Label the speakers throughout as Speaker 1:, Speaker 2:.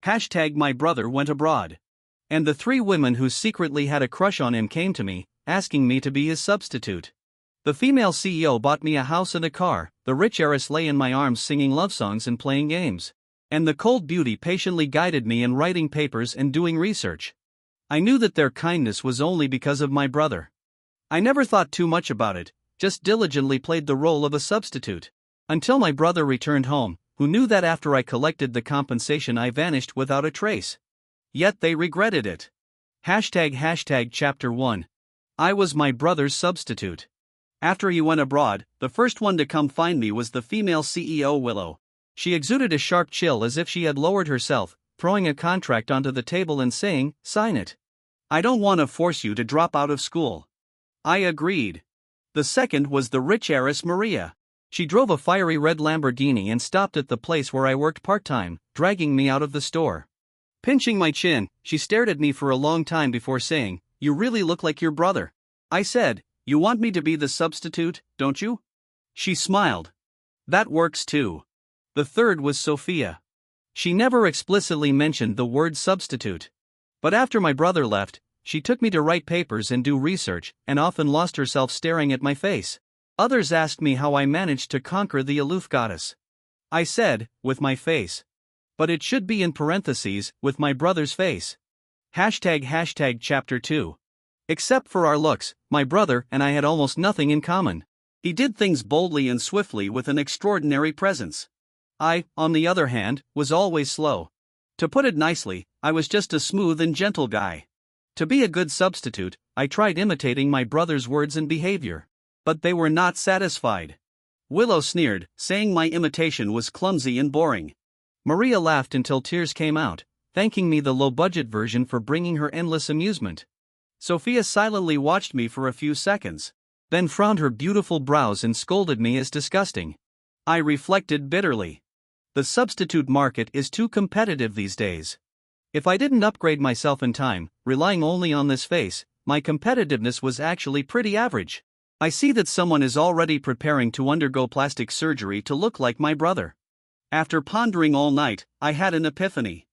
Speaker 1: Hashtag my brother went abroad. And the three women who secretly had a crush on him came to me, asking me to be his substitute. The female CEO bought me a house and a car, the rich heiress lay in my arms singing love songs and playing games. And the cold beauty patiently guided me in writing papers and doing research. I knew that their kindness was only because of my brother. I never thought too much about it, just diligently played the role of a substitute. Until my brother returned home, who knew that after I collected the compensation I vanished without a trace. Yet they regretted it. Hashtag chapter 1. I was my brother's substitute. After he went abroad, the first one to come find me was the female CEO Willow. She exuded a sharp chill as if she had lowered herself, throwing a contract onto the table and saying, "Sign it. I don't want to force you to drop out of school." I agreed. The second was the rich heiress Maria. She drove a fiery red Lamborghini and stopped at the place where I worked part-time, dragging me out of the store. Pinching my chin, she stared at me for a long time before saying, "You really look like your brother." I said, "You want me to be the substitute, don't you?" She smiled. "That works too." The third was Sophia. She never explicitly mentioned the word substitute. But after my brother left, she took me to write papers and do research, and often lost herself staring at my face. Others asked me how I managed to conquer the aloof goddess. I said, "With my face." But it should be in parentheses, with my brother's face. Hashtag chapter 2. Except for our looks, my brother and I had almost nothing in common. He did things boldly and swiftly with an extraordinary presence. I, on the other hand, was always slow. To put it nicely, I was just a smooth and gentle guy. To be a good substitute, I tried imitating my brother's words and behavior. But they were not satisfied. Willow sneered, saying my imitation was clumsy and boring. Maria laughed until tears came out, thanking me the low-budget version for bringing her endless amusement. Sophia silently watched me for a few seconds, then frowned her beautiful brows and scolded me as disgusting. I reflected bitterly. The substitute market is too competitive these days. If I didn't upgrade myself in time, relying only on this face, my competitiveness was actually pretty average. I see that someone is already preparing to undergo plastic surgery to look like my brother. After pondering all night, I had an epiphany.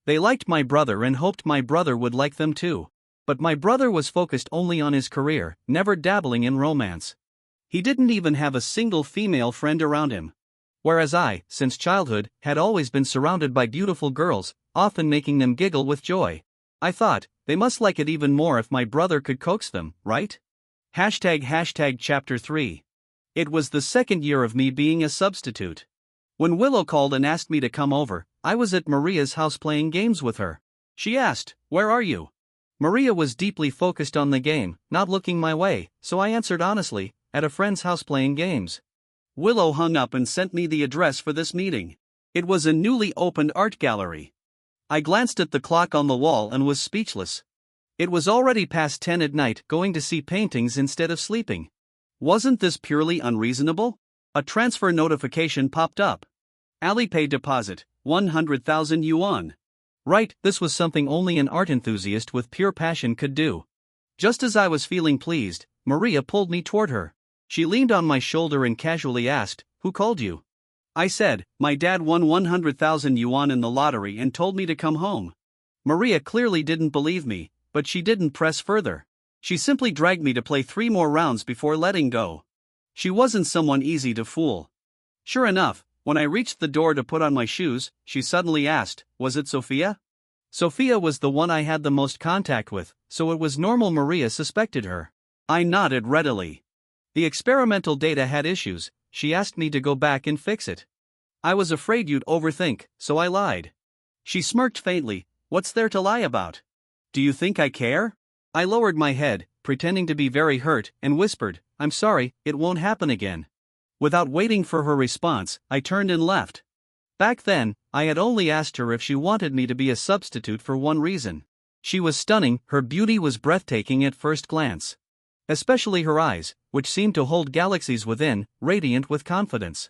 Speaker 1: They liked my brother and hoped my brother would like them too. But my brother was focused only on his career, never dabbling in romance. He didn't even have a single female friend around him. Whereas I, since childhood, had always been surrounded by beautiful girls, often making them giggle with joy. I thought, they must like it even more if my brother could coax them, right? Hashtag chapter 3. It was the second year of me being a substitute. When Willow called and asked me to come over, I was at Maria's house playing games with her. She asked, "Where are you?" Maria was deeply focused on the game, not looking my way, so I answered honestly, "At a friend's house playing games." Willow hung up and sent me the address for this meeting. It was a newly opened art gallery. I glanced at the clock on the wall and was speechless. It was already past 10 at night, going to see paintings instead of sleeping. Wasn't this purely unreasonable? A transfer notification popped up. Alipay deposit, 100,000 yuan. Right, this was something only an art enthusiast with pure passion could do. Just as I was feeling pleased, Maria pulled me toward her. She leaned on my shoulder and casually asked, "Who called you?" I said, "My dad won 100,000 yuan in the lottery and told me to come home." Maria clearly didn't believe me, but she didn't press further. She simply dragged me to play 3 more rounds before letting go. She wasn't someone easy to fool. Sure enough, when I reached the door to put on my shoes, she suddenly asked, "Was it Sophia?" Sophia was the one I had the most contact with, so it was normal Maria suspected her. I nodded readily. The experimental data had issues, she asked me to go back and fix it. I was afraid you'd overthink, so I lied. She smirked faintly, "What's there to lie about? Do you think I care?" I lowered my head, pretending to be very hurt, and whispered, "I'm sorry, it won't happen again." Without waiting for her response, I turned and left. Back then, I had only asked her if she wanted me to be a substitute for one reason. She was stunning, her beauty was breathtaking at first glance. Especially her eyes, which seemed to hold galaxies within, radiant with confidence.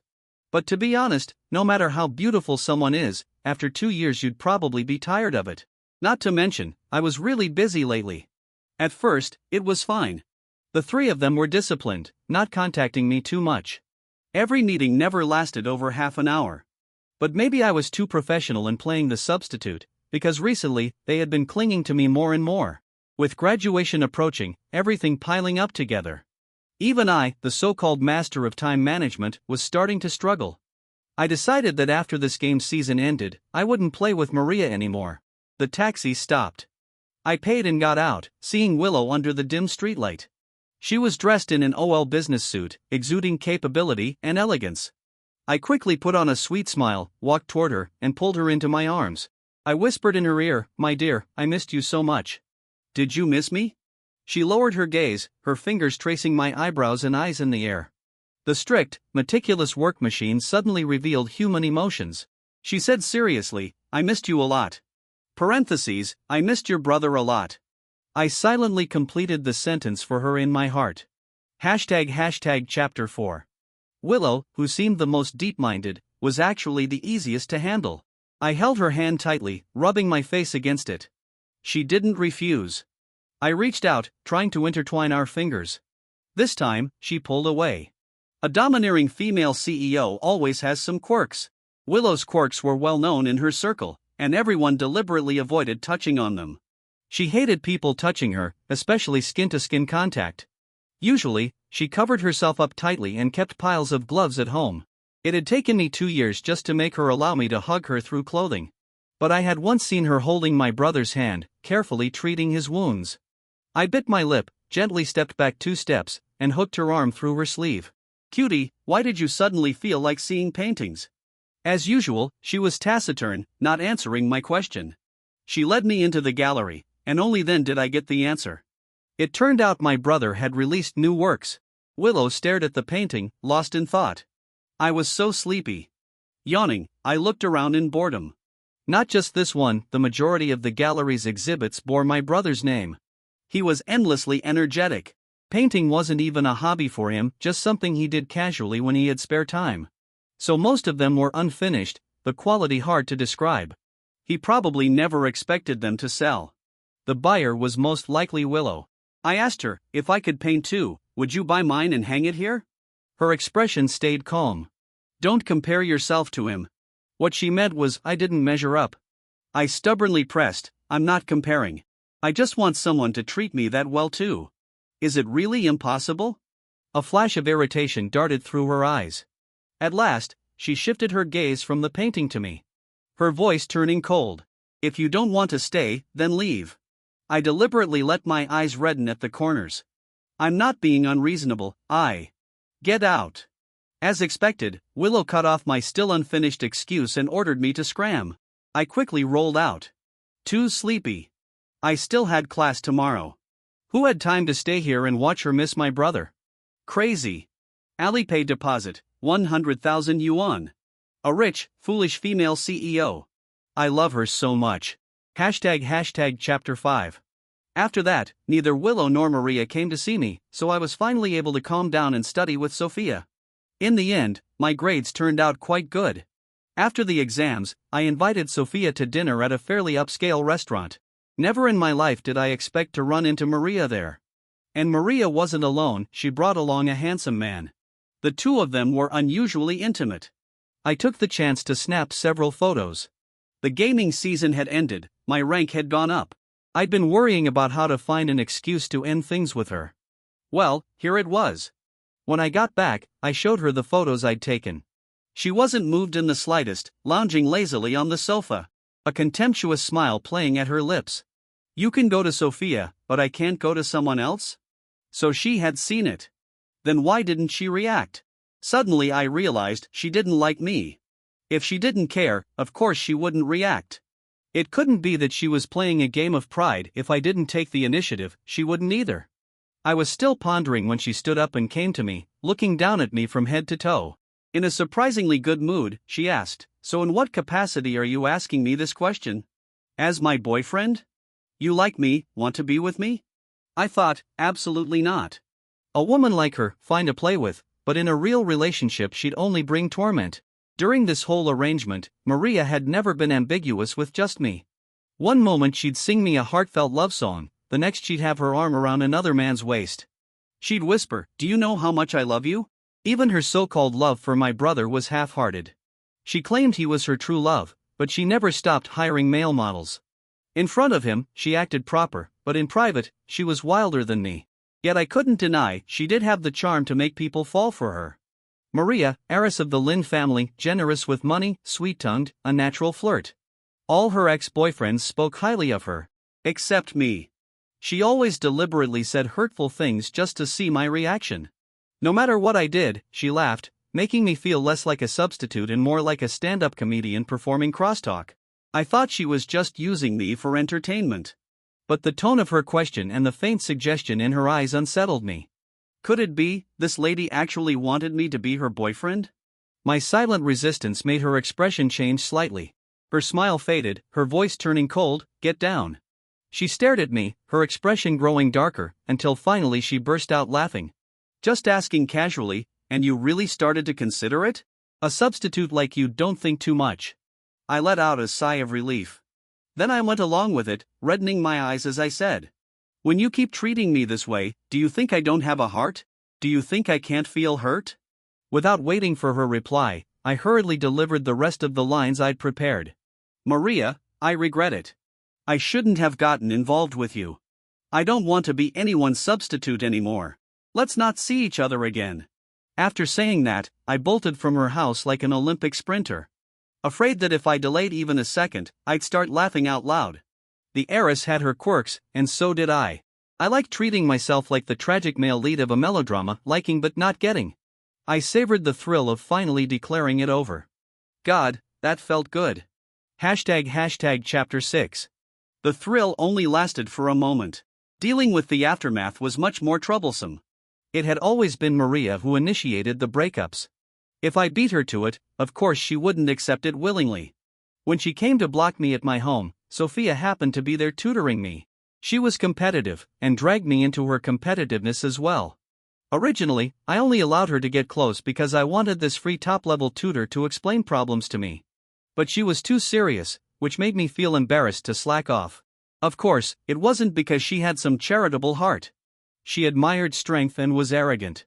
Speaker 1: But to be honest, no matter how beautiful someone is, after 2 years you'd probably be tired of it. Not to mention, I was really busy lately. At first, it was fine. The 3 of them were disciplined, not contacting me too much. Every meeting never lasted over half an hour. But maybe I was too professional in playing the substitute, because recently, they had been clinging to me more and more. With graduation approaching, everything piling up together. Even I, the so-called master of time management, was starting to struggle. I decided that after this game season ended, I wouldn't play with Maria anymore. The taxi stopped. I paid and got out, seeing Willow under the dim streetlight. She was dressed in an OL business suit, exuding capability and elegance. I quickly put on a sweet smile, walked toward her, and pulled her into my arms. I whispered in her ear, "My dear, I missed you so much." "Did you miss me?" She lowered her gaze, her fingers tracing my eyebrows and eyes in the air. The strict, meticulous work machine suddenly revealed human emotions. She said seriously, "I missed you a lot. Parentheses, I missed your brother a lot." I silently completed the sentence for her in my heart. ## Chapter 4. Willow, who seemed the most deep-minded, was actually the easiest to handle. I held her hand tightly, rubbing my face against it. She didn't refuse. I reached out, trying to intertwine our fingers. This time, she pulled away. A domineering female CEO always has some quirks. Willow's quirks were well known in her circle, and everyone deliberately avoided touching on them. She hated people touching her, especially skin-to-skin contact. Usually, she covered herself up tightly and kept piles of gloves at home. It had taken me 2 years just to make her allow me to hug her through clothing. But I had once seen her holding my brother's hand, carefully treating his wounds. I bit my lip, gently stepped back 2 steps, and hooked her arm through her sleeve. "Cutie, why did you suddenly feel like seeing paintings?" As usual, she was taciturn, not answering my question. She led me into the gallery, and only then did I get the answer. It turned out my brother had released new works. Willow stared at the painting, lost in thought. I was so sleepy. Yawning, I looked around in boredom. Not just this one, the majority of the gallery's exhibits bore my brother's name. He was endlessly energetic. Painting wasn't even a hobby for him, just something he did casually when he had spare time. So most of them were unfinished, the quality hard to describe. He probably never expected them to sell. The buyer was most likely Willow. I asked her, "If I could paint too, would you buy mine and hang it here?" Her expression stayed calm. "Don't compare yourself to him." What she meant was I didn't measure up. I stubbornly pressed, "I'm not comparing. I just want someone to treat me that well too." "Is it really impossible?" A flash of irritation darted through her eyes. At last, she shifted her gaze from the painting to me. Her voice turning cold. "If you don't want to stay, then leave." I deliberately let my eyes redden at the corners. "I'm not being unreasonable, Get out." As expected, Willow cut off my still unfinished excuse and ordered me to scram. I quickly rolled out. Too sleepy. I still had class tomorrow. Who had time to stay here and watch her miss my brother? Crazy. Alipay deposit, 100,000 yuan. A rich, foolish female CEO. I love her so much. ## Chapter 5. After that, neither Willow nor Maria came to see me, so I was finally able to calm down and study with Sophia. In the end, my grades turned out quite good. After the exams, I invited Sophia to dinner at a fairly upscale restaurant. Never in my life did I expect to run into Maria there. And Maria wasn't alone, she brought along a handsome man. The two of them were unusually intimate. I took the chance to snap several photos. The gaming season had ended, my rank had gone up. I'd been worrying about how to find an excuse to end things with her. Well, here it was. When I got back, I showed her the photos I'd taken. She wasn't moved in the slightest, lounging lazily on the sofa, a contemptuous smile playing at her lips. "You can go to Sophia, but I can't go to someone else?" So she had seen it. Then why didn't she react? Suddenly I realized she didn't like me. If she didn't care, of course she wouldn't react. It couldn't be that she was playing a game of pride. If I didn't take the initiative, she wouldn't either. I was still pondering when she stood up and came to me, looking down at me from head to toe. In a surprisingly good mood, she asked, "So in what capacity are you asking me this question? As my boyfriend? You like me, want to be with me?" I thought, absolutely not. A woman like her, fine to play with, but in a real relationship she'd only bring torment. During this whole arrangement, Maria had never been ambiguous with just me. One moment she'd sing me a heartfelt love song, the next she'd have her arm around another man's waist. She'd whisper, "Do you know how much I love you?" Even her so-called love for my brother was half-hearted. She claimed he was her true love, but she never stopped hiring male models. In front of him, she acted proper, but in private, she was wilder than me. Yet I couldn't deny she did have the charm to make people fall for her. Maria, heiress of the Lin family, generous with money, sweet-tongued, a natural flirt. All her ex-boyfriends spoke highly of her. Except me. She always deliberately said hurtful things just to see my reaction. No matter what I did, she laughed, making me feel less like a substitute and more like a stand-up comedian performing crosstalk. I thought she was just using me for entertainment. But the tone of her question and the faint suggestion in her eyes unsettled me. Could it be, this lady actually wanted me to be her boyfriend? My silent resistance made her expression change slightly. Her smile faded, her voice turning cold. Get down. She stared at me, her expression growing darker, until finally she burst out laughing. Just asking casually, and you really started to consider it? A substitute like you don't think too much. I let out a sigh of relief. Then I went along with it, reddening my eyes as I said, when you keep treating me this way, do you think I don't have a heart? Do you think I can't feel hurt? Without waiting for her reply, I hurriedly delivered the rest of the lines I'd prepared. Maria, I regret it. I shouldn't have gotten involved with you. I don't want to be anyone's substitute anymore. Let's not see each other again. After saying that, I bolted from her house like an Olympic sprinter. Afraid that if I delayed even a second, I'd start laughing out loud. The heiress had her quirks, and so did I. I liked treating myself like the tragic male lead of a melodrama, liking but not getting. I savored the thrill of finally declaring it over. God, that felt good. ## Chapter 6. The thrill only lasted for a moment. Dealing with the aftermath was much more troublesome. It had always been Maria who initiated the breakups. If I beat her to it, of course she wouldn't accept it willingly. When she came to block me at my home, Sophia happened to be there tutoring me. She was competitive, and dragged me into her competitiveness as well. Originally, I only allowed her to get close because I wanted this free top-level tutor to explain problems to me. But she was too serious, which made me feel embarrassed to slack off. Of course, it wasn't because she had some charitable heart. She admired strength and was arrogant.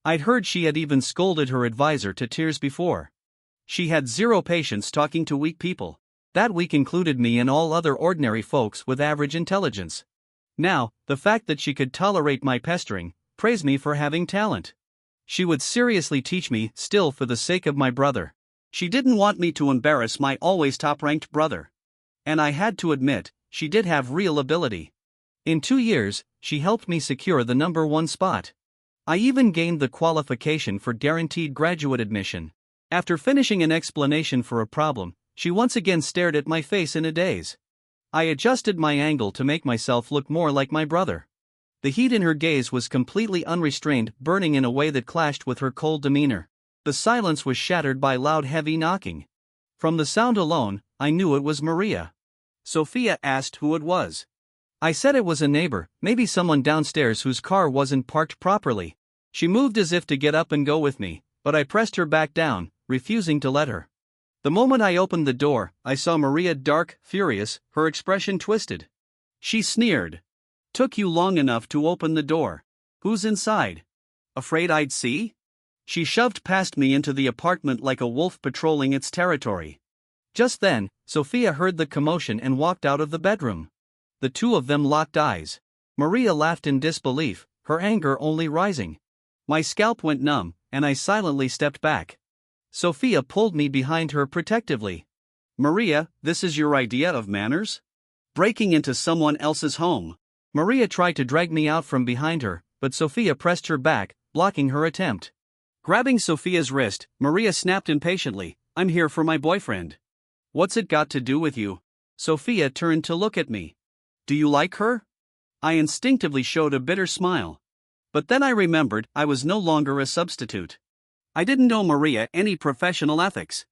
Speaker 1: I'd heard she had even scolded her advisor to tears before. She had zero patience talking to weak people. That weak included me and all other ordinary folks with average intelligence. Now, the fact that she could tolerate my pestering, praised me for having talent. She would seriously teach me, still for the sake of my brother. She didn't want me to embarrass my always top-ranked brother. And I had to admit, she did have real ability. In 2 years, she helped me secure the #1 spot. I even gained the qualification for guaranteed graduate admission. After finishing an explanation for a problem, she once again stared at my face in a daze. I adjusted my angle to make myself look more like my brother. The heat in her gaze was completely unrestrained, burning in a way that clashed with her cold demeanor. The silence was shattered by loud, heavy knocking. From the sound alone, I knew it was Maria. Sophia asked who it was. I said it was a neighbor, maybe someone downstairs whose car wasn't parked properly. She moved as if to get up and go with me, but I pressed her back down, refusing to let her. The moment I opened the door, I saw Maria dark, furious, her expression twisted. She sneered. Took you long enough to open the door. Who's inside? Afraid I'd see? She shoved past me into the apartment like a wolf patrolling its territory. Just then, Sophia heard the commotion and walked out of the bedroom. The two of them locked eyes. Maria laughed in disbelief, her anger only rising. My scalp went numb, and I silently stepped back. Sophia pulled me behind her protectively. Maria, this is your idea of manners? Breaking into someone else's home. Maria tried to drag me out from behind her, but Sophia pressed her back, blocking her attempt. Grabbing Sophia's wrist, Maria snapped impatiently, I'm here for my boyfriend. What's it got to do with you? Sophia turned to look at me. Do you like her? I instinctively showed a bitter smile. But then I remembered I was no longer a substitute. I didn't owe Maria any professional ethics.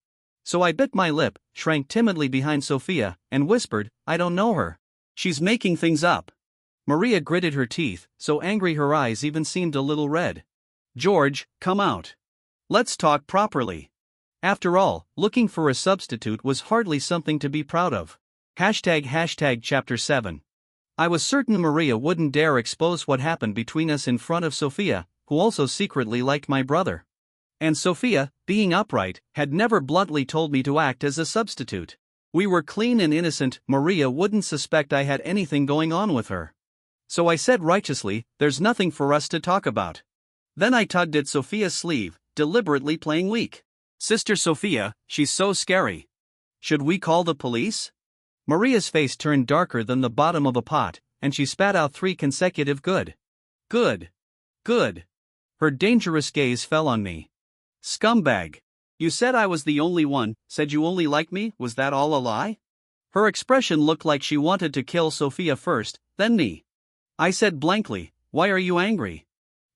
Speaker 1: So I bit my lip, shrank timidly behind Sophia, and whispered, I don't know her. She's making things up. Maria gritted her teeth, so angry her eyes even seemed a little red. George, come out. Let's talk properly. After all, looking for a substitute was hardly something to be proud of. ## Chapter 7. I was certain Maria wouldn't dare expose what happened between us in front of Sophia, who also secretly liked my brother. And Sophia, being upright, had never bluntly told me to act as a substitute. We were clean and innocent, Maria wouldn't suspect I had anything going on with her. So I said righteously, there's nothing for us to talk about. Then I tugged at Sophia's sleeve, deliberately playing weak. Sister Sophia, she's so scary. Should we call the police? Maria's face turned darker than the bottom of a pot, and she spat out 3 consecutive good. Good. Good. Her dangerous gaze fell on me. Scumbag. You said I was the only one, said you only liked me, was that all a lie? Her expression looked like she wanted to kill Sophia first, then me. I said blankly, why are you angry?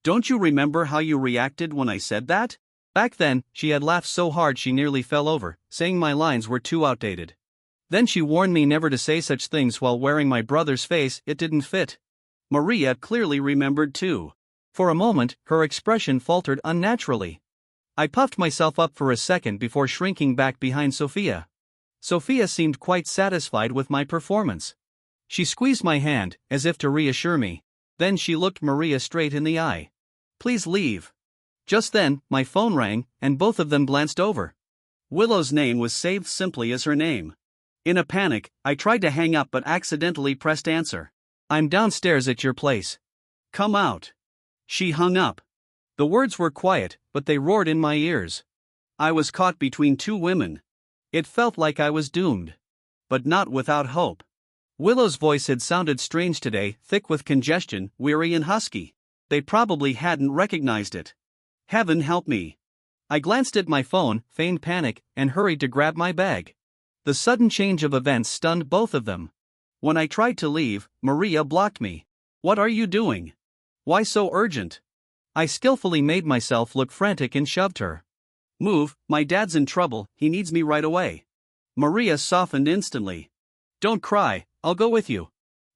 Speaker 1: Don't you remember how you reacted when I said that? Back then, she had laughed so hard she nearly fell over, saying my lines were too outdated. Then she warned me never to say such things while wearing my brother's face, it didn't fit. Maria clearly remembered too. For a moment, her expression faltered unnaturally. I puffed myself up for a second before shrinking back behind Sophia. Sophia seemed quite satisfied with my performance. She squeezed my hand, as if to reassure me. Then she looked Maria straight in the eye. Please leave. Just then, my phone rang, and both of them glanced over. Willow's name was saved simply as her name. In a panic, I tried to hang up but accidentally pressed answer. I'm downstairs at your place. Come out. She hung up. The words were quiet, but they roared in my ears. I was caught between 2 women. It felt like I was doomed. But not without hope. Willow's voice had sounded strange today, thick with congestion, weary and husky. They probably hadn't recognized it. Heaven help me. I glanced at my phone, feigned panic, and hurried to grab my bag. The sudden change of events stunned both of them. When I tried to leave, Maria blocked me. What are you doing? Why so urgent? I skillfully made myself look frantic and shoved her. Move, my dad's in trouble, he needs me right away. Maria softened instantly. Don't cry, I'll go with you.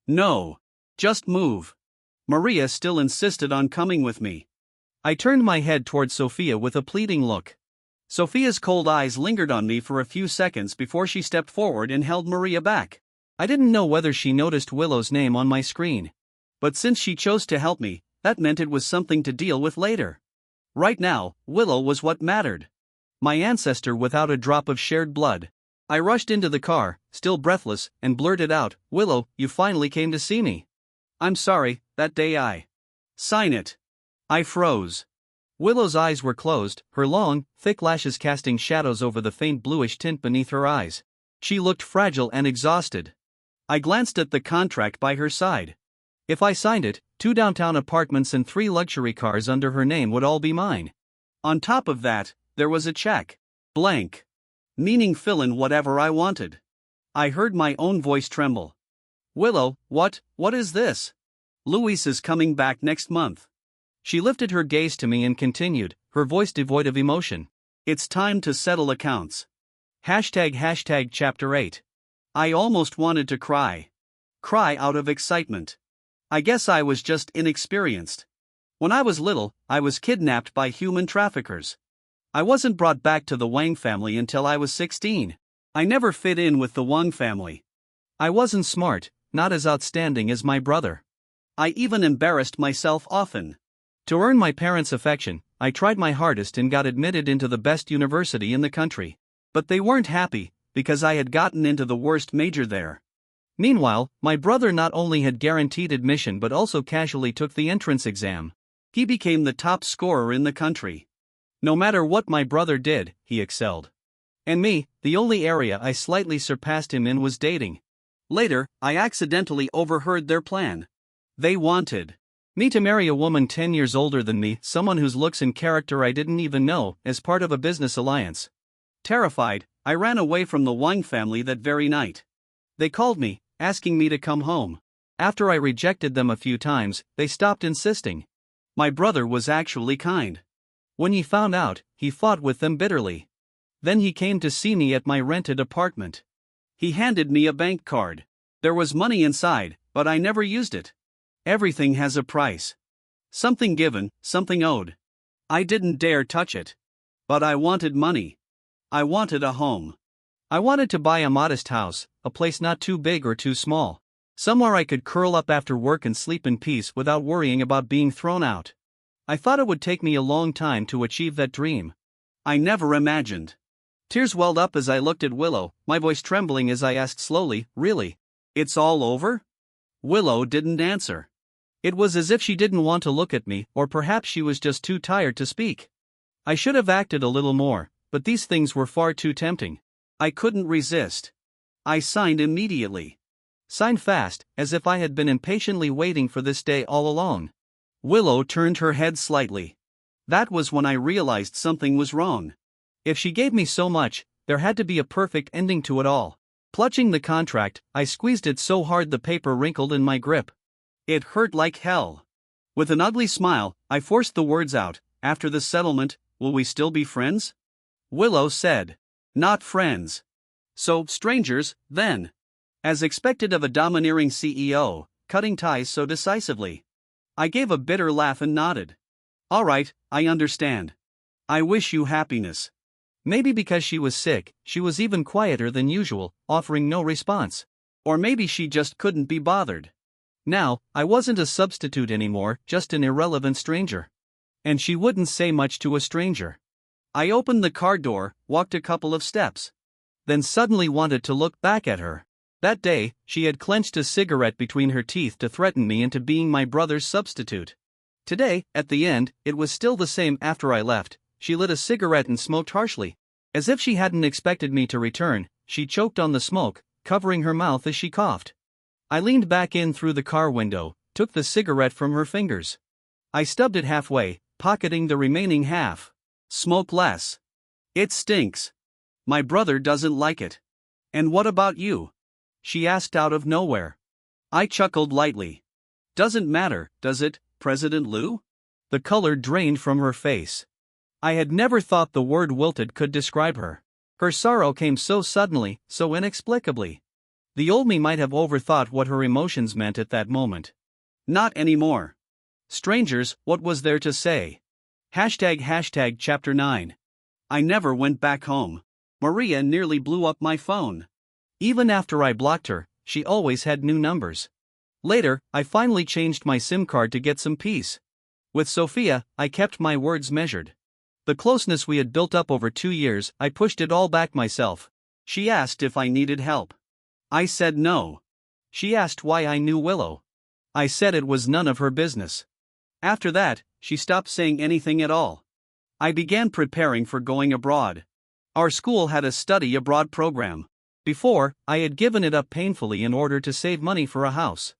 Speaker 1: No. Just move. Maria still insisted on coming with me. I turned my head towards Sophia with a pleading look. Sophia's cold eyes lingered on me for a few seconds before she stepped forward and held Maria back. I didn't know whether she noticed Willow's name on my screen. But since she chose to help me, that meant it was something to deal with later. Right now, Willow was what mattered. My ancestor without a drop of shared blood. I rushed into the car, still breathless, and blurted out, Willow, you finally came to see me. I'm sorry, that day I. Sign it. I froze. Willow's eyes were closed, her long, thick lashes casting shadows over the faint bluish tint beneath her eyes. She looked fragile and exhausted. I glanced at the contract by her side. If I signed it, 2 downtown apartments and 3 luxury cars under her name would all be mine. On top of that, there was a check. Blank. Meaning fill in whatever I wanted. I heard my own voice tremble. Willow, what is this? Luis is coming back next month. She lifted her gaze to me and continued, her voice devoid of emotion. It's time to settle accounts. ## Chapter 8. I almost wanted to cry. Cry out of excitement. I guess I was just inexperienced. When I was little, I was kidnapped by human traffickers. I wasn't brought back to the Wang family until I was 16. I never fit in with the Wang family. I wasn't smart, not as outstanding as my brother. I even embarrassed myself often. To earn my parents' affection, I tried my hardest and got admitted into the best university in the country. But they weren't happy, because I had gotten into the worst major there. Meanwhile, my brother not only had guaranteed admission but also casually took the entrance exam. He became the top scorer in the country. No matter what my brother did, he excelled. And me, the only area I slightly surpassed him in was dating. Later, I accidentally overheard their plan. They wanted me to marry a woman 10 years older than me, someone whose looks and character I didn't even know, as part of a business alliance. Terrified, I ran away from the Wang family that very night. They called me, asking me to come home. After I rejected them a few times, they stopped insisting. My brother was actually kind. When he found out, he fought with them bitterly. Then he came to see me at my rented apartment. He handed me a bank card. There was money inside, but I never used it. Everything has a price. Something given, something owed. I didn't dare touch it. But I wanted money. I wanted a home. I wanted to buy a modest house, a place not too big or too small. Somewhere I could curl up after work and sleep in peace without worrying about being thrown out. I thought it would take me a long time to achieve that dream. I never imagined Tears welled up as I looked at Willow, my voice trembling as I asked slowly, "Really? It's all over?" Willow didn't answer. It was as if she didn't want to look at me, or perhaps she was just too tired to speak. I should have acted a little more, but these things were far too tempting. I couldn't resist. I signed immediately. Signed fast, as if I had been impatiently waiting for this day all along. Willow turned her head slightly. That was when I realized something was wrong. If she gave me so much, there had to be a perfect ending to it all. Clutching the contract, I squeezed it so hard the paper wrinkled in my grip. It hurt like hell. With an ugly smile, I forced the words out, "After the settlement, will we still be friends?" Willow said, "Not friends. So, strangers, then." As expected of a domineering CEO, cutting ties so decisively. I gave a bitter laugh and nodded. "All right, I understand. I wish you happiness." Maybe because she was sick, she was even quieter than usual, offering no response. Or maybe she just couldn't be bothered. Now, I wasn't a substitute anymore, just an irrelevant stranger. And she wouldn't say much to a stranger. I opened the car door, walked a couple of steps. Then suddenly wanted to look back at her. That day, she had clenched a cigarette between her teeth to threaten me into being my brother's substitute. Today, at the end, it was still the same after I left. She lit a cigarette and smoked harshly. As if she hadn't expected me to return, she choked on the smoke, covering her mouth as she coughed. I leaned back in through the car window, took the cigarette from her fingers. I stubbed it halfway, pocketing the remaining half. "Smoke less. It stinks. My brother doesn't like it." "And what about you?" she asked out of nowhere. I chuckled lightly. "Doesn't matter, does it, President Lou?" The color drained from her face. I had never thought the word wilted could describe her. Her sorrow came so suddenly, so inexplicably. The old me might have overthought what her emotions meant at that moment. Not anymore. Strangers, what was there to say? ## Chapter 9. I never went back home. Maria nearly blew up my phone. Even after I blocked her, she always had new numbers. Later, I finally changed my SIM card to get some peace. With Sophia, I kept my words measured. The closeness we had built up over 2 years, I pushed it all back myself. She asked if I needed help. I said no. She asked why I knew Willow. I said it was none of her business. After that, she stopped saying anything at all. I began preparing for going abroad. Our school had a study abroad program. Before, I had given it up painfully in order to save money for a house.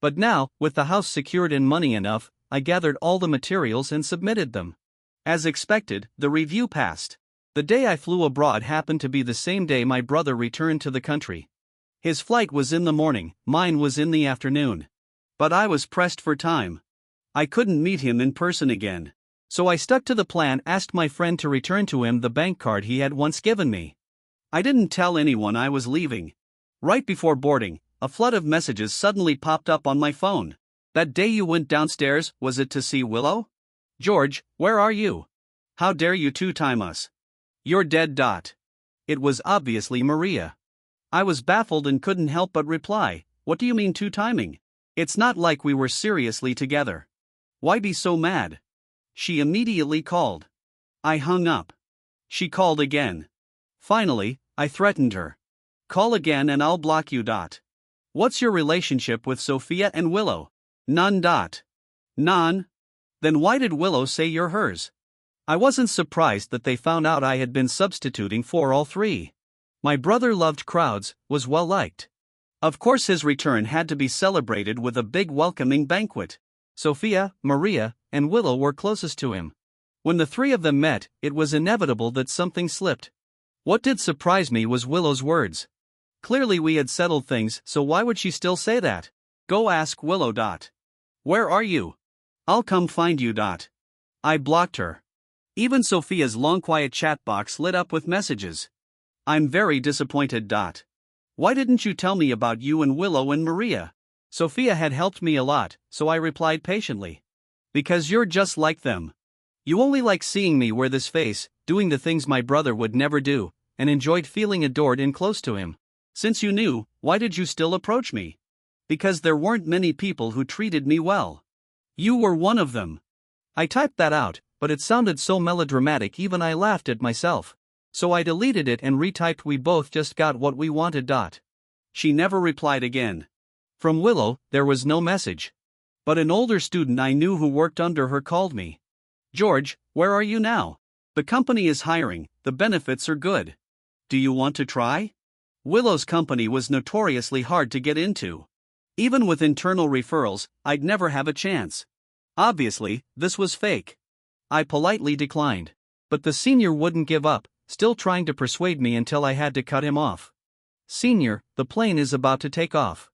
Speaker 1: But now, with the house secured and money enough, I gathered all the materials and submitted them. As expected, the review passed. The day I flew abroad happened to be the same day my brother returned to the country. His flight was in the morning, mine was in the afternoon. But I was pressed for time. I couldn't meet him in person again. So I stuck to the plan, asked my friend to return to him the bank card he had once given me. I didn't tell anyone I was leaving. Right before boarding, a flood of messages suddenly popped up on my phone. "That day you went downstairs, was it to see Willow? George, where are you? How dare you two-time us? You're dead. It was obviously Maria. I was baffled and couldn't help but reply, "What do you mean two-timing? It's not like we were seriously together. Why be so mad?" She immediately called. I hung up. She called again. Finally, I threatened her. "Call again and I'll block you. What's your relationship with Sophia and Willow?" "None. None? Then why did Willow say you're hers?" I wasn't surprised that they found out I had been substituting for all three. My brother loved crowds, was well liked. Of course his return had to be celebrated with a big welcoming banquet. Sophia, Maria, and Willow were closest to him. When the three of them met, it was inevitable that something slipped. What did surprise me was Willow's words. Clearly we had settled things, so why would she still say that? "Go ask Willow. Where are you? I'll come find you. I blocked her. Even Sophia's long quiet chat box lit up with messages. "I'm very disappointed. Why didn't you tell me about you and Willow and Maria?" Sophia had helped me a lot, so I replied patiently. "Because you're just like them. You only like seeing me wear this face, doing the things my brother would never do, and enjoyed feeling adored and close to him. Since you knew, why did you still approach me?" "Because there weren't many people who treated me well. You were one of them." I typed that out, but it sounded so melodramatic even I laughed at myself. So I deleted it and retyped "we both just got what we wanted." She never replied again. From Willow, there was no message. But an older student I knew who worked under her called me. "George, where are you now? The company is hiring, the benefits are good. Do you want to try?" Willow's company was notoriously hard to get into. Even with internal referrals, I'd never have a chance. Obviously, this was fake. I politely declined. But the senior wouldn't give up, still trying to persuade me until I had to cut him off. "Senior, the plane is about to take off.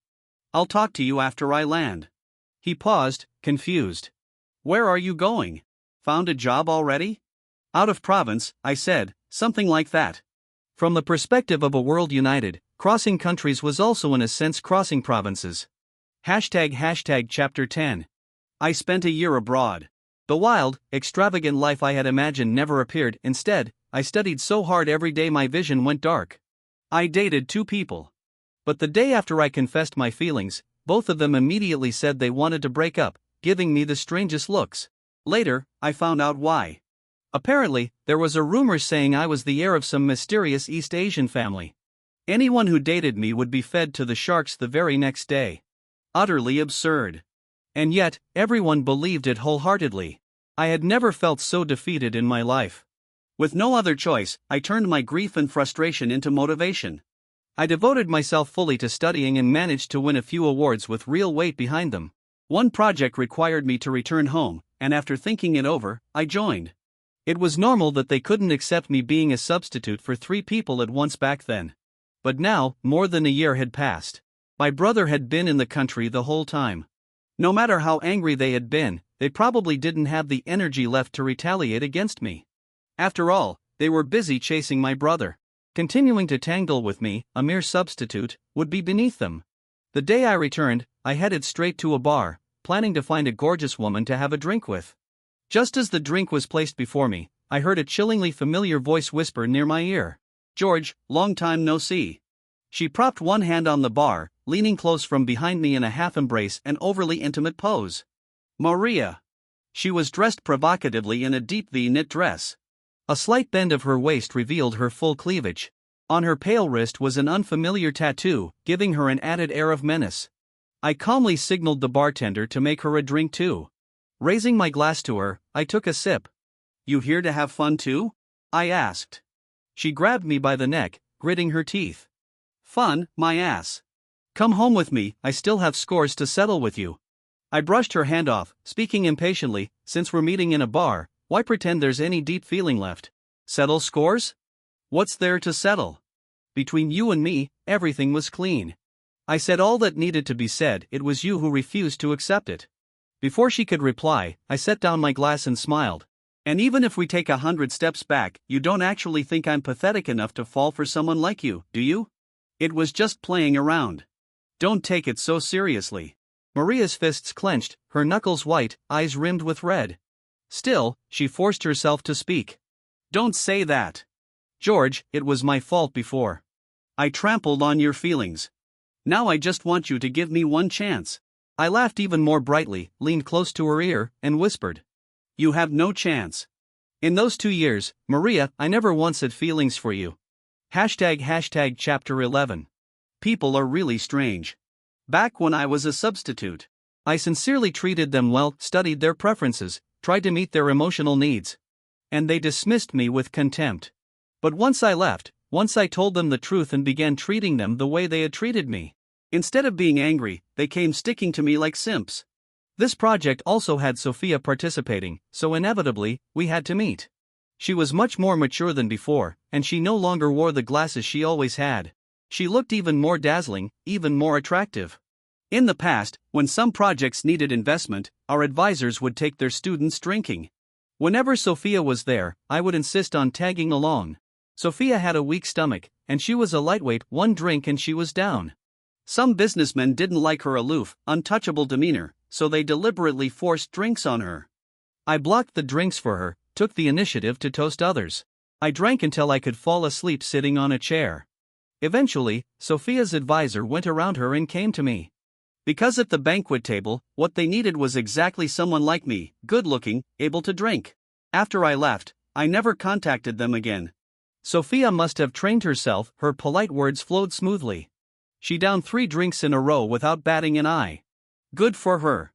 Speaker 1: I'll talk to you after I land." He paused, confused. "Where are you going? Found a job already?" "Out of province," I said, something like that. From the perspective of a world united, crossing countries was also in a sense crossing provinces. ## Chapter 10. I spent a year abroad. The wild, extravagant life I had imagined never appeared. Instead, I studied so hard every day my vision went dark. I dated 2 people. But the day after I confessed my feelings, both of them immediately said they wanted to break up, giving me the strangest looks. Later, I found out why. Apparently, there was a rumor saying I was the heir of some mysterious East Asian family. Anyone who dated me would be fed to the sharks the very next day. Utterly absurd. And yet, everyone believed it wholeheartedly. I had never felt so defeated in my life. With no other choice, I turned my grief and frustration into motivation. I devoted myself fully to studying and managed to win a few awards with real weight behind them. One project required me to return home, and after thinking it over, I joined. It was normal that they couldn't accept me being a substitute for 3 people at once back then. But now, more than a year had passed. My brother had been in the country the whole time. No matter how angry they had been, they probably didn't have the energy left to retaliate against me. After all, they were busy chasing my brother. Continuing to tangle with me, a mere substitute, would be beneath them. The day I returned, I headed straight to a bar, planning to find a gorgeous woman to have a drink with. Just as the drink was placed before me, I heard a chillingly familiar voice whisper near my ear. "George, long time no see." She propped one hand on the bar, leaning close from behind me in a half-embrace and overly intimate pose. Maria. She was dressed provocatively in a deep V-knit dress. A slight bend of her waist revealed her full cleavage. On her pale wrist was an unfamiliar tattoo, giving her an added air of menace. I calmly signaled the bartender to make her a drink too. Raising my glass to her, I took a sip. "You here to have fun too?" I asked. She grabbed me by the neck, gritting her teeth. "Fun, my ass. Come home with me, I still have scores to settle with you." I brushed her hand off, speaking impatiently, "Since we're meeting in a bar, why pretend there's any deep feeling left? Settle scores? What's there to settle? Between you and me, everything was clean. I said all that needed to be said, it was you who refused to accept it." Before she could reply, I set down my glass and smiled. "And even if we take 100 steps back, you don't actually think I'm pathetic enough to fall for someone like you, do you? It was just playing around. Don't take it so seriously." Maria's fists clenched, her knuckles white, eyes rimmed with red. Still, she forced herself to speak. "Don't say that. George, it was my fault before. I trampled on your feelings. Now I just want you to give me one chance." I laughed even more brightly, leaned close to her ear, and whispered. "You have no chance. In those 2 years, Maria, I never once had feelings for you." ## Chapter 11. People are really strange. Back when I was a substitute, I sincerely treated them well, studied their preferences, tried to meet their emotional needs. And they dismissed me with contempt. But once I left, once I told them the truth and began treating them the way they had treated me, instead of being angry, they came sticking to me like simps. This project also had Sophia participating, so inevitably, we had to meet. She was much more mature than before, and she no longer wore the glasses she always had. She looked even more dazzling, even more attractive. In the past, when some projects needed investment, our advisors would take their students drinking. Whenever Sophia was there, I would insist on tagging along. Sophia had a weak stomach, and she was a lightweight, one drink and she was down. Some businessmen didn't like her aloof, untouchable demeanor, so they deliberately forced drinks on her. I blocked the drinks for her, took the initiative to toast others. I drank until I could fall asleep sitting on a chair. Eventually, Sophia's advisor went around her and came to me. Because at the banquet table, what they needed was exactly someone like me, good-looking, able to drink. After I left, I never contacted them again. Sophia must have trained herself, her polite words flowed smoothly. She downed 3 drinks in a row without batting an eye. Good for her.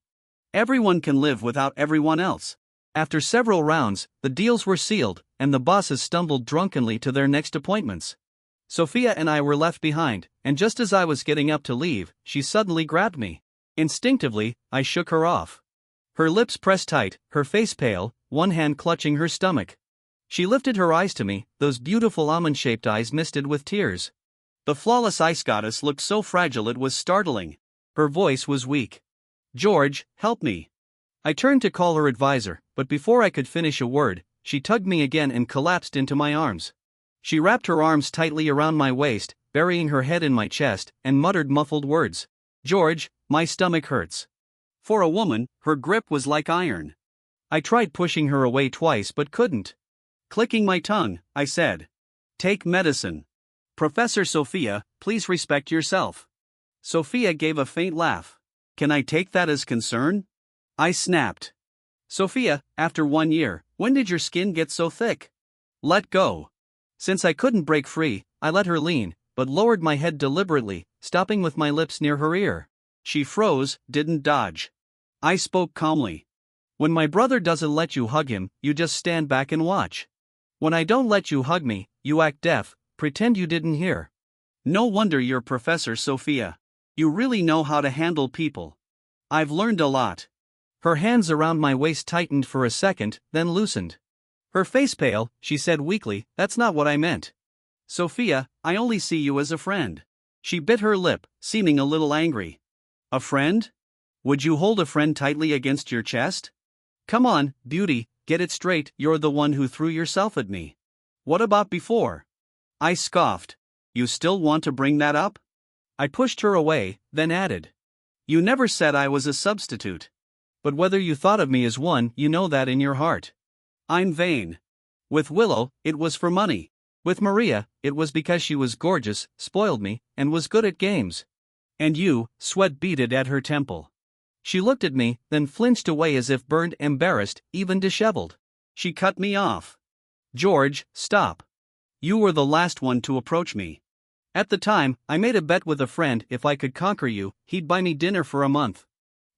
Speaker 1: Everyone can live without everyone else. After several rounds, the deals were sealed, and the bosses stumbled drunkenly to their next appointments. Sophia and I were left behind, and just as I was getting up to leave, she suddenly grabbed me. Instinctively, I shook her off. Her lips pressed tight, her face pale, one hand clutching her stomach. She lifted her eyes to me, those beautiful almond-shaped eyes misted with tears. The flawless ice goddess looked so fragile it was startling. Her voice was weak. "George, help me." I turned to call her advisor, but before I could finish a word, she tugged me again and collapsed into my arms. She wrapped her arms tightly around my waist, burying her head in my chest, and muttered muffled words. "George, my stomach hurts." For a woman, her grip was like iron. I tried pushing her away twice but couldn't. Clicking my tongue, I said, "Take medicine. Professor Sophia, please respect yourself." Sophia gave a faint laugh. "Can I take that as concern?" I snapped. "Sophia, after 1 year, when did your skin get so thick?" "Let go." Since I couldn't break free, I let her lean, but lowered my head deliberately, stopping with my lips near her ear. She froze, didn't dodge. I spoke calmly. "When my brother doesn't let you hug him, you just stand back and watch. When I don't let you hug me, you act deaf, pretend you didn't hear. No wonder you're Professor Sophia. You really know how to handle people." "I've learned a lot." Her hands around my waist tightened for a second, then loosened. Her face pale, she said weakly, "That's not what I meant. Sophia, I only see you as a friend." She bit her lip, seeming a little angry. "A friend? Would you hold a friend tightly against your chest? Come on, beauty, get it straight, you're the one who threw yourself at me. What about before?" I scoffed. "You still want to bring that up?" I pushed her away, then added, "You never said I was a substitute. But whether you thought of me as one, you know that in your heart. I'm vain. With Willow, it was for money. With Maria, it was because she was gorgeous, spoiled me, and was good at games. And you," sweat beaded at her temple. She looked at me, then flinched away as if burned, embarrassed, even disheveled. She cut me off. "George, stop. You were the last one to approach me. At the time, I made a bet with a friend if I could conquer you, he'd buy me dinner for a month."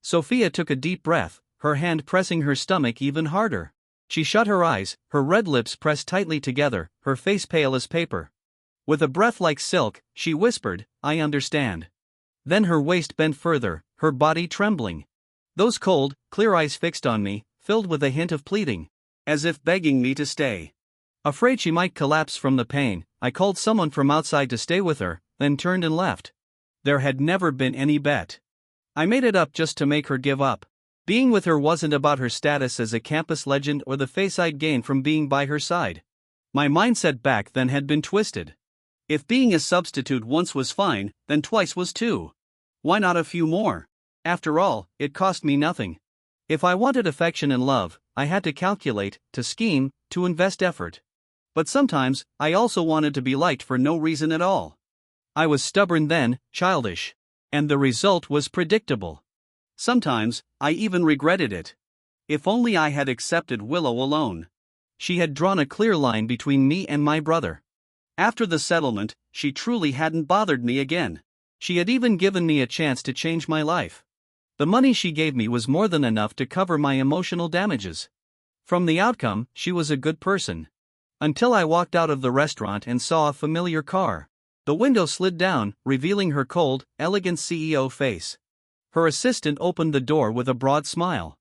Speaker 1: Sophia took a deep breath, her hand pressing her stomach even harder. She shut her eyes, her red lips pressed tightly together, her face pale as paper. With a breath like silk, she whispered, "I understand." Then her waist bent further, her body trembling. Those cold, clear eyes fixed on me, filled with a hint of pleading. As if begging me to stay. Afraid she might collapse from the pain, I called someone from outside to stay with her, then turned and left. There had never been any bet. I made it up just to make her give up. Being with her wasn't about her status as a campus legend or the face I'd gain from being by her side. My mindset back then had been twisted. If being a substitute once was fine, then twice was too. Why not a few more? After all, it cost me nothing. If I wanted affection and love, I had to calculate, to scheme, to invest effort. But sometimes, I also wanted to be liked for no reason at all. I was stubborn then, childish. And the result was predictable. Sometimes, I even regretted it. If only I had accepted Willow alone. She had drawn a clear line between me and my brother. After the settlement, she truly hadn't bothered me again. She had even given me a chance to change my life. The money she gave me was more than enough to cover my emotional damages. From the outcome, she was a good person. Until I walked out of the restaurant and saw a familiar car. The window slid down, revealing her cold, elegant CEO face. Her assistant opened the door with a broad smile.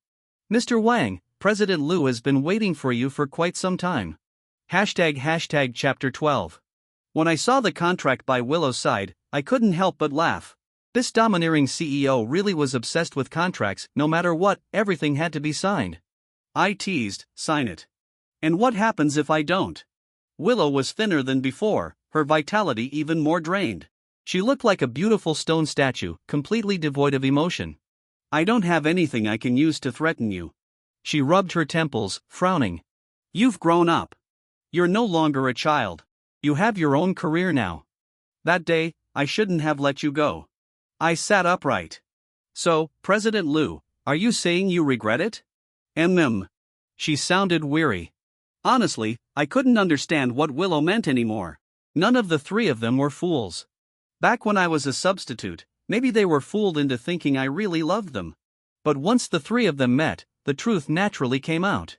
Speaker 1: "Mr. Wang, President Liu has been waiting for you for quite some time." ## Chapter 12. When I saw the contract by Willow's side, I couldn't help but laugh. This domineering CEO really was obsessed with contracts. No matter what, everything had to be signed. I teased, "Sign it. And what happens if I don't?" Willow was thinner than before, her vitality even more drained. She looked like a beautiful stone statue, completely devoid of emotion. "I don't have anything I can use to threaten you." She rubbed her temples, frowning. "You've grown up. You're no longer a child. You have your own career now. That day, I shouldn't have let you go." I sat upright. "So, President Liu, are you saying you regret it?" She sounded weary. "Honestly, I couldn't understand what Willow meant anymore. None of the three of them were fools. Back when I was a substitute, maybe they were fooled into thinking I really loved them. But once the three of them met, the truth naturally came out.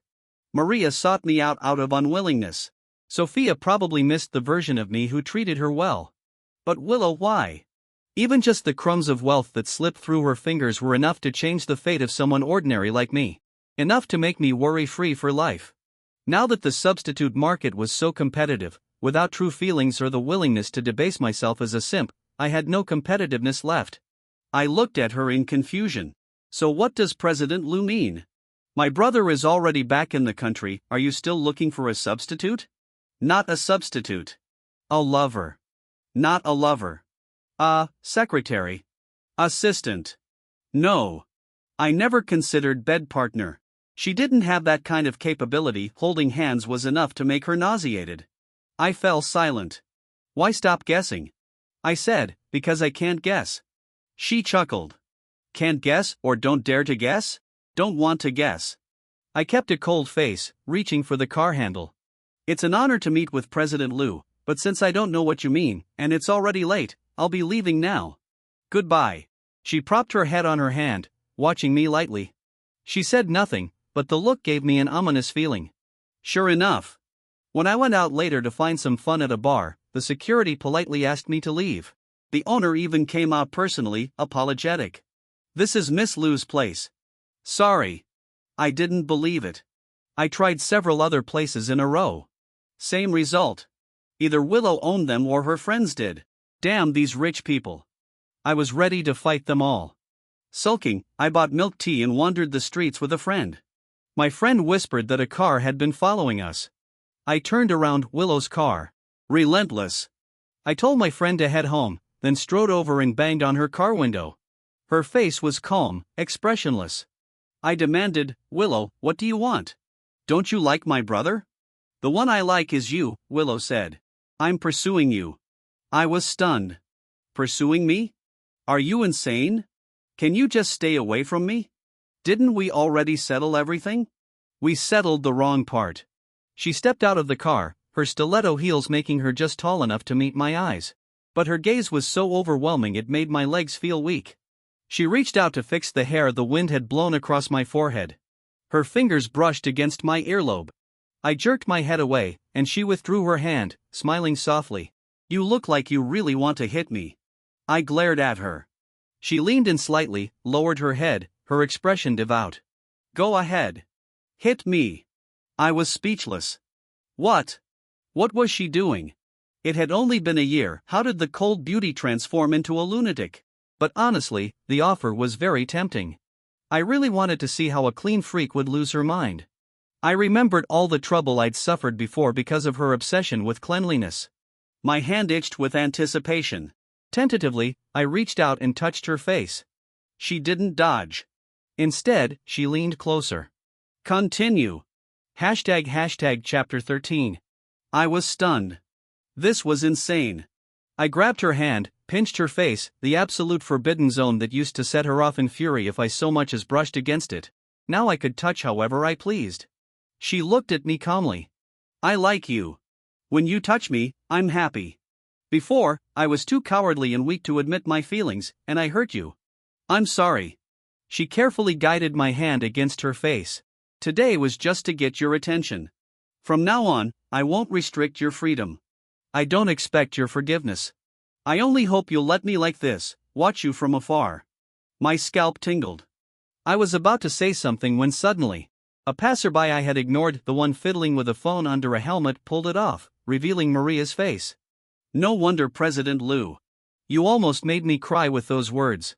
Speaker 1: Maria sought me out of unwillingness. Sophia probably missed the version of me who treated her well. But Willow, why? Even just the crumbs of wealth that slipped through her fingers were enough to change the fate of someone ordinary like me. Enough to make me worry-free for life. Now that the substitute market was so competitive, without true feelings or the willingness to debase myself as a simp, I had no competitiveness left. I looked at her in confusion. So what does President Liu mean? My brother is already back in the country, are you still looking for a substitute? Not a substitute. A lover. Not a lover. A secretary. Assistant. No. I never considered bed partner. She didn't have that kind of capability. Holding hands was enough to make her nauseated. I fell silent. Why stop guessing? I said, because I can't guess. She chuckled. Can't guess or don't dare to guess? Don't want to guess. I kept a cold face, reaching for the car handle. It's an honor to meet with President Liu, but since I don't know what you mean, and it's already late, I'll be leaving now. Goodbye. She propped her head on her hand, watching me lightly. She said nothing, but the look gave me an ominous feeling. Sure enough. When I went out later to find some fun at a bar, the security politely asked me to leave. The owner even came out personally, apologetic. This is Miss Liu's place. Sorry. I didn't believe it. I tried several other places in a row. Same result. Either Willow owned them or her friends did. Damn these rich people. I was ready to fight them all. Sulking, I bought milk tea and wandered the streets with a friend. My friend whispered that a car had been following us. I turned around Willow's car. Relentless. I told my friend to head home, then strode over and banged on her car window. Her face was calm, expressionless. I demanded, Willow, what do you want? Don't you like my brother? The one I like is you, Willow said. I'm pursuing you. I was stunned. Pursuing me? Are you insane? Can you just stay away from me? Didn't we already settle everything? We settled the wrong part. She stepped out of the car, her stiletto heels making her just tall enough to meet my eyes. But her gaze was so overwhelming it made my legs feel weak. She reached out to fix the hair the wind had blown across my forehead. Her fingers brushed against my earlobe. I jerked my head away, and she withdrew her hand, smiling softly. You look like you really want to hit me. I glared at her. She leaned in slightly, lowered her head, her expression devout. Go ahead. Hit me. I was speechless. What? What was she doing? It had only been a year. How did the cold beauty transform into a lunatic? But honestly, the offer was very tempting. I really wanted to see how a clean freak would lose her mind. I remembered all the trouble I'd suffered before because of her obsession with cleanliness. My hand itched with anticipation. Tentatively, I reached out and touched her face. She didn't dodge. Instead, she leaned closer. Continue. ## chapter 13. I was stunned. This was insane. I grabbed her hand, pinched her face, the absolute forbidden zone that used to set her off in fury if I so much as brushed against it. Now I could touch however I pleased. She looked at me calmly. I like you. When you touch me, I'm happy. Before, I was too cowardly and weak to admit my feelings, and I hurt you. I'm sorry. She carefully guided my hand against her face. Today was just to get your attention. From now on, I won't restrict your freedom. I don't expect your forgiveness. I only hope you'll let me like this, watch you from afar. My scalp tingled. I was about to say something when suddenly, a passerby I had ignored, the one fiddling with a phone under a helmet, pulled it off, revealing Maria's face. No wonder President Liu. You almost made me cry with those words.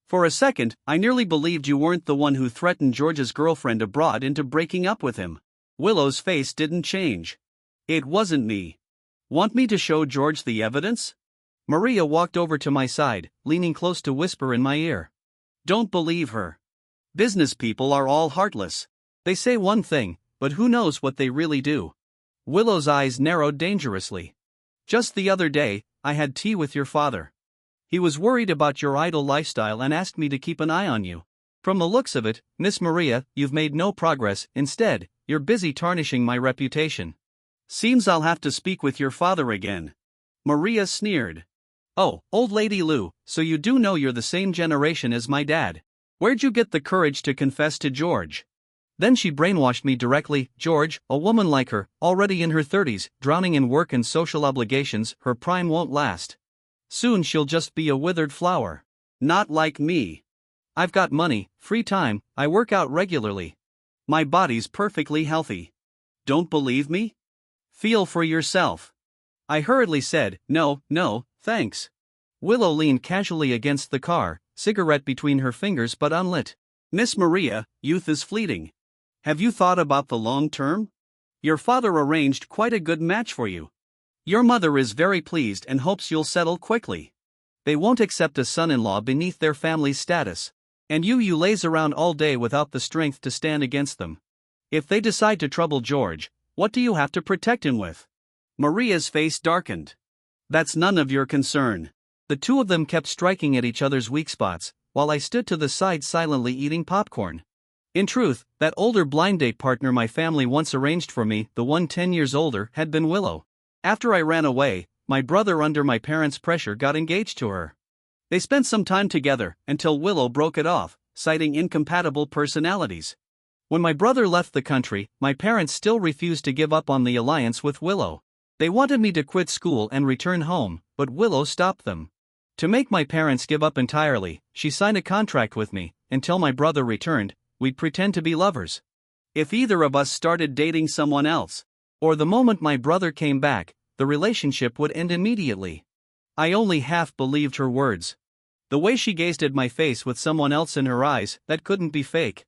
Speaker 1: For a second, I nearly believed you weren't the one who threatened George's girlfriend abroad into breaking up with him. Willow's face didn't change. It wasn't me. Want me to show George the evidence? Maria walked over to my side, leaning close to whisper in my ear. Don't believe her. Business people are all heartless. They say one thing, but who knows what they really do. Willow's eyes narrowed dangerously. Just the other day, I had tea with your father. He was worried about your idle lifestyle and asked me to keep an eye on you. From the looks of it, Miss Maria, you've made no progress. Instead, you're busy tarnishing my reputation. Seems I'll have to speak with your father again. Maria sneered. Oh, old lady Lou, so you do know you're the same generation as my dad. Where'd you get the courage to confess to George? Then she brainwashed me directly. George, a woman like her, already in her 30s, drowning in work and social obligations, her prime won't last. Soon she'll just be a withered flower. Not like me. I've got money, free time, I work out regularly. My body's perfectly healthy. Don't believe me? Feel for yourself. I hurriedly said, no, thanks. Willow leaned casually against the car, cigarette between her fingers but unlit. Miss Maria, youth is fleeting. Have you thought about the long term? Your father arranged quite a good match for you. Your mother is very pleased and hopes you'll settle quickly. They won't accept a son-in-law beneath their family's status. And you laze around all day without the strength to stand against them. If they decide to trouble George, what do you have to protect him with? Maria's face darkened. That's none of your concern. The two of them kept striking at each other's weak spots, while I stood to the side silently eating popcorn. In truth, that older blind date partner my family once arranged for me, the one 10 years older, had been Willow. After I ran away, my brother under my parents' pressure got engaged to her. They spent some time together, until Willow broke it off, citing incompatible personalities. When my brother left the country, my parents still refused to give up on the alliance with Willow. They wanted me to quit school and return home, but Willow stopped them. To make my parents give up entirely, she signed a contract with me. Until my brother returned, we'd pretend to be lovers. If either of us started dating someone else, or the moment my brother came back, the relationship would end immediately. I only half believed her words. The way she gazed at my face with someone else in her eyes, that couldn't be fake.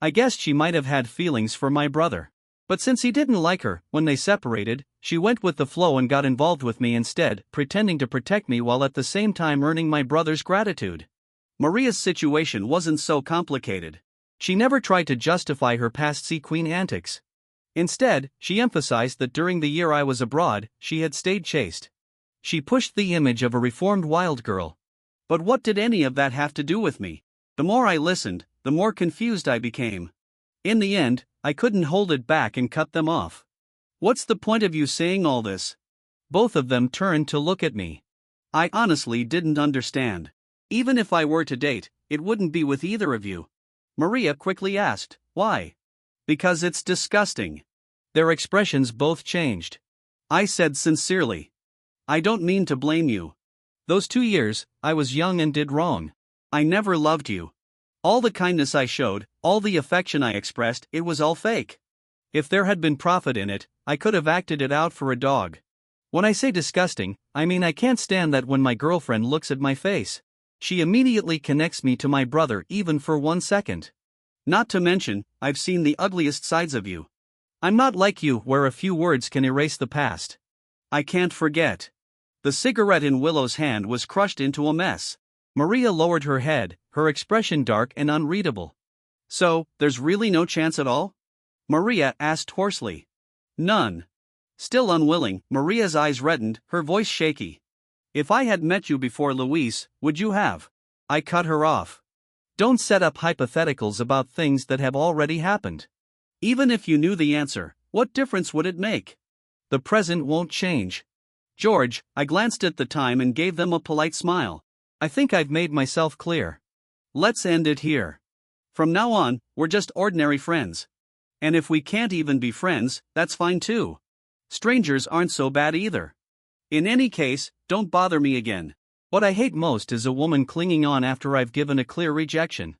Speaker 1: I guessed she might have had feelings for my brother. But since he didn't like her, when they separated, she went with the flow and got involved with me instead, pretending to protect me while at the same time earning my brother's gratitude. Maria's situation wasn't so complicated. She never tried to justify her past sea queen antics. Instead, she emphasized that during the year I was abroad, she had stayed chaste. She pushed the image of a reformed wild girl. But what did any of that have to do with me? The more I listened, the more confused I became. In the end, I couldn't hold it back and cut them off. What's the point of you saying all this? Both of them turned to look at me. I honestly didn't understand. Even if I were to date, it wouldn't be with either of you. Maria quickly asked, why? Because it's disgusting. Their expressions both changed. I said sincerely, I don't mean to blame you. Those 2 years, I was young and did wrong. I never loved you. All the kindness I showed, all the affection I expressed, it was all fake. If there had been profit in it, I could have acted it out for a dog. When I say disgusting, I mean I can't stand that when my girlfriend looks at my face. She immediately connects me to my brother even for 1 second. Not to mention, I've seen the ugliest sides of you. I'm not like you where a few words can erase the past. I can't forget. The cigarette in Willow's hand was crushed into a mess. Maria lowered her head, her expression dark and unreadable. So, there's really no chance at all? Maria asked hoarsely. None. Still unwilling, Maria's eyes reddened, her voice shaky. If I had met you before Luis, would you have? I cut her off. Don't set up hypotheticals about things that have already happened. Even if you knew the answer, what difference would it make? The present won't change. George, I glanced at the time and gave them a polite smile. I think I've made myself clear. Let's end it here. From now on, we're just ordinary friends. And if we can't even be friends, that's fine too. Strangers aren't so bad either. In any case, don't bother me again. What I hate most is a woman clinging on after I've given a clear rejection.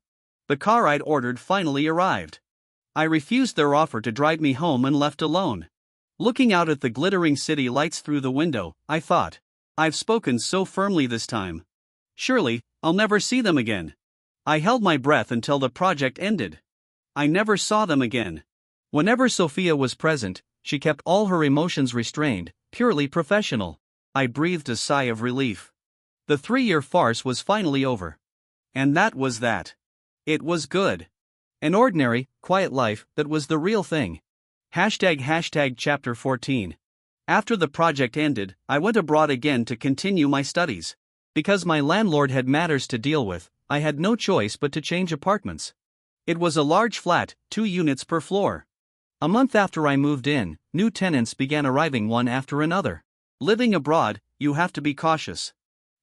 Speaker 1: The car I'd ordered finally arrived. I refused their offer to drive me home and left alone. Looking out at the glittering city lights through the window, I thought, I've spoken so firmly this time. Surely, I'll never see them again. I held my breath until the project ended. I never saw them again. Whenever Sophia was present, she kept all her emotions restrained, purely professional. I breathed a sigh of relief. The 3-year farce was finally over. And that was that. It was good. An ordinary, quiet life that was the real thing. ## Chapter 14. After the project ended, I went abroad again to continue my studies. Because my landlord had matters to deal with, I had no choice but to change apartments. It was a large flat, 2 units per floor. A month after I moved in, new tenants began arriving one after another. Living abroad, you have to be cautious.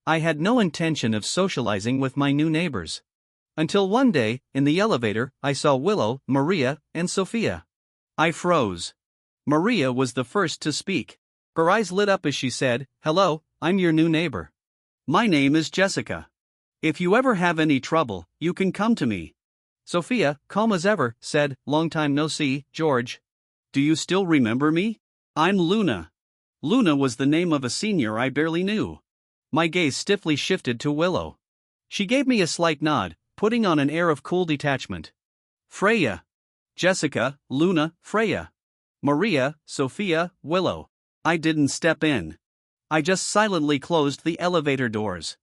Speaker 1: I had no intention of socializing with my new neighbors. Until one day, in the elevator, I saw Willow, Maria, and Sophia. I froze. Maria was the first to speak. Her eyes lit up as she said, "Hello, I'm your new neighbor. My name is Jessica. If you ever have any trouble, you can come to me." Sophia, calm as ever, said, "Long time no see, George. Do you still remember me? I'm Luna." Luna was the name of a senior I barely knew. My gaze stiffly shifted to Willow. She gave me a slight nod, putting on an air of cool detachment. Freya. Jessica, Luna, Freya. Maria, Sophia, Willow. I didn't step in. I just silently closed the elevator doors.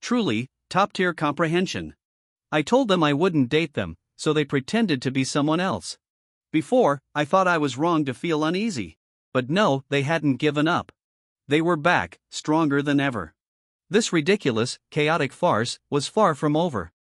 Speaker 1: Truly, top-tier comprehension. I told them I wouldn't date them, so they pretended to be someone else. Before, I thought I was wrong to feel uneasy. But no, they hadn't given up. They were back, stronger than ever. This ridiculous, chaotic farce was far from over.